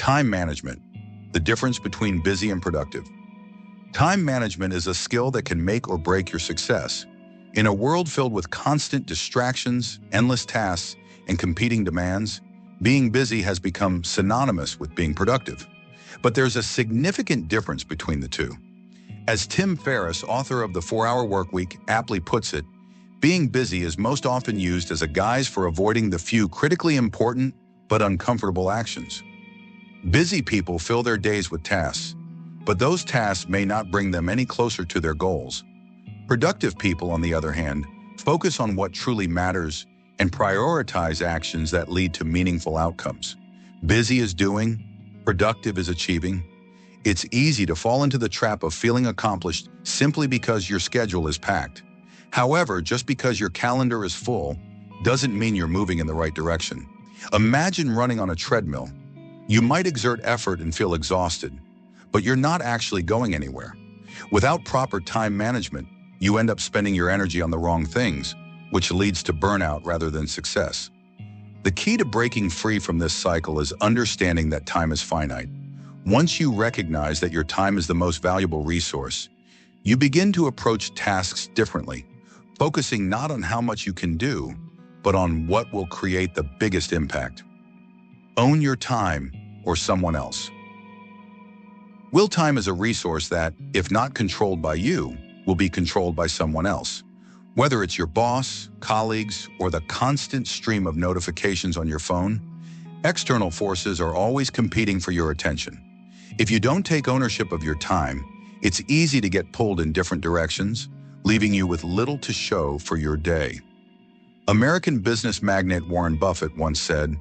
Time management, the difference between busy and productive. Time management is a skill that can make or break your success. In a world filled with constant distractions, endless tasks, and competing demands, being busy has become synonymous with being productive. But there's a significant difference between the two. As Tim Ferriss, author of The 4-Hour Workweek, aptly puts it, being busy is most often used as a guise for avoiding the few critically important but uncomfortable actions. Busy people fill their days with tasks, but those tasks may not bring them any closer to their goals. Productive people, on the other hand, focus on what truly matters and prioritize actions that lead to meaningful outcomes. Busy is doing, productive is achieving. It's easy to fall into the trap of feeling accomplished simply because your schedule is packed. However, just because your calendar is full doesn't mean you're moving in the right direction. Imagine running on a treadmill. You might exert effort and feel exhausted, but you're not actually going anywhere. Without proper time management, you end up spending your energy on the wrong things, which leads to burnout rather than success. The key to breaking free from this cycle is understanding that time is finite. Once you recognize that your time is the most valuable resource, you begin to approach tasks differently, focusing not on how much you can do, but on what will create the biggest impact. Own your time or someone else. Will time is a resource that, if not controlled by you, will be controlled by someone else. Whether it's your boss, colleagues, or the constant stream of notifications on your phone, external forces are always competing for your attention. If you don't take ownership of your time, it's easy to get pulled in different directions, leaving you with little to show for your day. American business magnate Warren Buffett once said,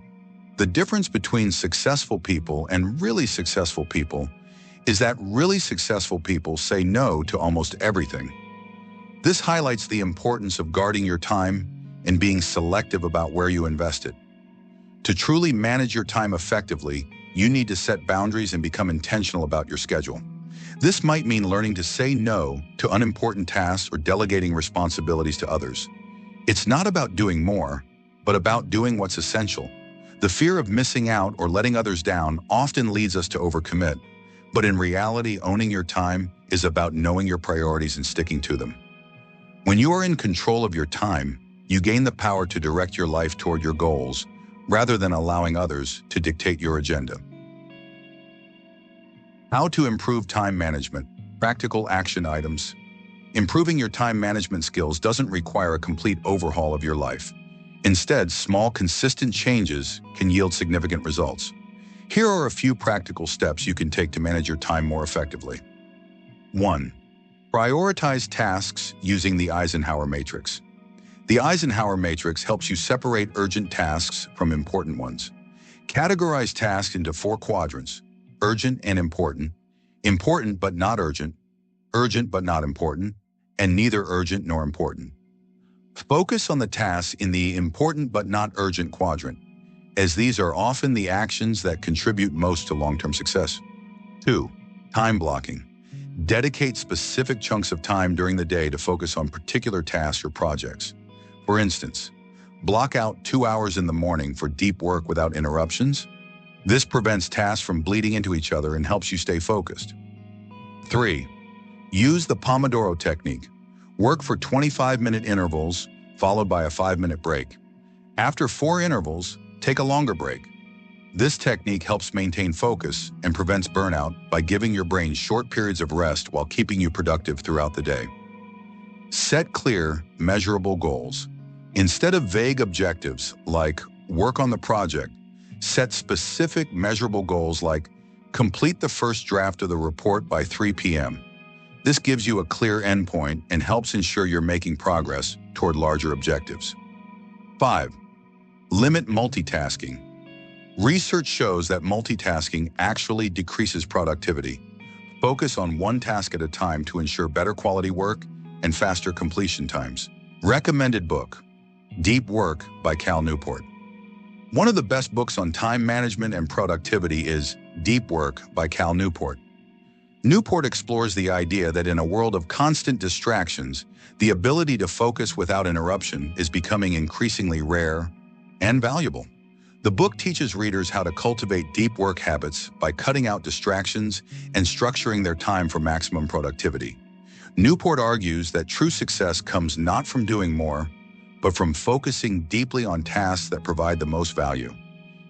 "The difference between successful people and really successful people is that really successful people say no to almost everything." This highlights the importance of guarding your time and being selective about where you invest it. To truly manage your time effectively, you need to set boundaries and become intentional about your schedule. This might mean learning to say no to unimportant tasks or delegating responsibilities to others. It's not about doing more, but about doing what's essential. The fear of missing out or letting others down often leads us to overcommit, but in reality, owning your time is about knowing your priorities and sticking to them. When you are in control of your time, you gain the power to direct your life toward your goals, rather than allowing others to dictate your agenda. How to improve time management. Practical action items. Improving your time management skills doesn't require a complete overhaul of your life. Instead, small, consistent changes can yield significant results. Here are a few practical steps you can take to manage your time more effectively. 1. Prioritize tasks using the Eisenhower Matrix. The Eisenhower Matrix helps you separate urgent tasks from important ones. Categorize tasks into 4 quadrants: urgent and important, important but not urgent, urgent but not important, and neither urgent nor important. Focus on the tasks in the important but not urgent quadrant, as these are often the actions that contribute most to long-term success. 2. Time blocking. Dedicate specific chunks of time during the day to focus on particular tasks or projects. For instance, block out 2 hours in the morning for deep work without interruptions. This prevents tasks from bleeding into each other and helps you stay focused. 3. Use the Pomodoro technique. Work for 25-minute intervals, followed by a 5-minute break. After 4 intervals, take a longer break. This technique helps maintain focus and prevents burnout by giving your brain short periods of rest while keeping you productive throughout the day. Set clear, measurable goals. Instead of vague objectives like work on the project, set specific, measurable goals like complete the first draft of the report by 3 p.m. This gives you a clear endpoint and helps ensure you're making progress toward larger objectives. 5. Limit multitasking. Research shows that multitasking actually decreases productivity. Focus on one task at a time to ensure better quality work and faster completion times. Recommended book: Deep Work by Cal Newport. One of the best books on time management and productivity is Deep Work by Cal Newport. Newport explores the idea that in a world of constant distractions, the ability to focus without interruption is becoming increasingly rare and valuable. The book teaches readers how to cultivate deep work habits by cutting out distractions and structuring their time for maximum productivity. Newport argues that true success comes not from doing more, but from focusing deeply on tasks that provide the most value.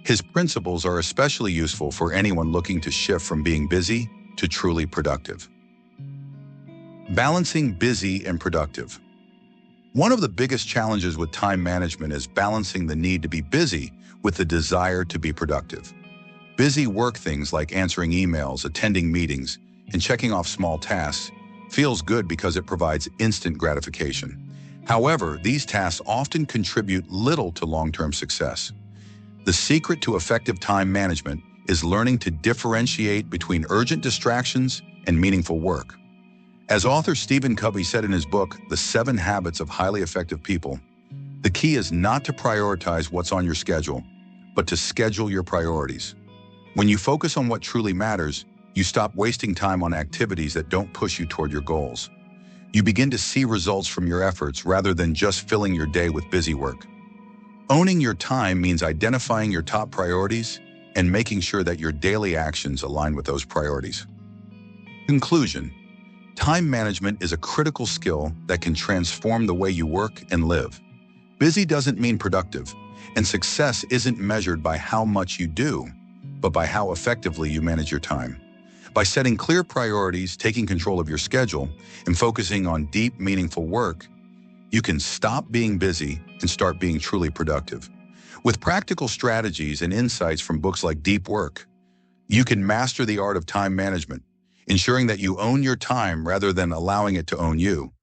His principles are especially useful for anyone looking to shift from being busy to truly productive. Balancing busy and productive. One of the biggest challenges with time management is balancing the need to be busy with the desire to be productive. Busy work things like answering emails, attending meetings, and checking off small tasks feels good because it provides instant gratification. However, these tasks often contribute little to long-term success. The secret to effective time management is learning to differentiate between urgent distractions and meaningful work. As author Stephen Covey said in his book, The 7 Habits of Highly Effective People, the key is not to prioritize what's on your schedule, but to schedule your priorities. When you focus on what truly matters, you stop wasting time on activities that don't push you toward your goals. You begin to see results from your efforts rather than just filling your day with busy work. Owning your time means identifying your top priorities and making sure that your daily actions align with those priorities. Conclusion: time management is a critical skill that can transform the way you work and live. Busy doesn't mean productive, and success isn't measured by how much you do, but by how effectively you manage your time. By setting clear priorities, taking control of your schedule, and focusing on deep, meaningful work, you can stop being busy and start being truly productive. With practical strategies and insights from books like Deep Work, you can master the art of time management, ensuring that you own your time rather than allowing it to own you.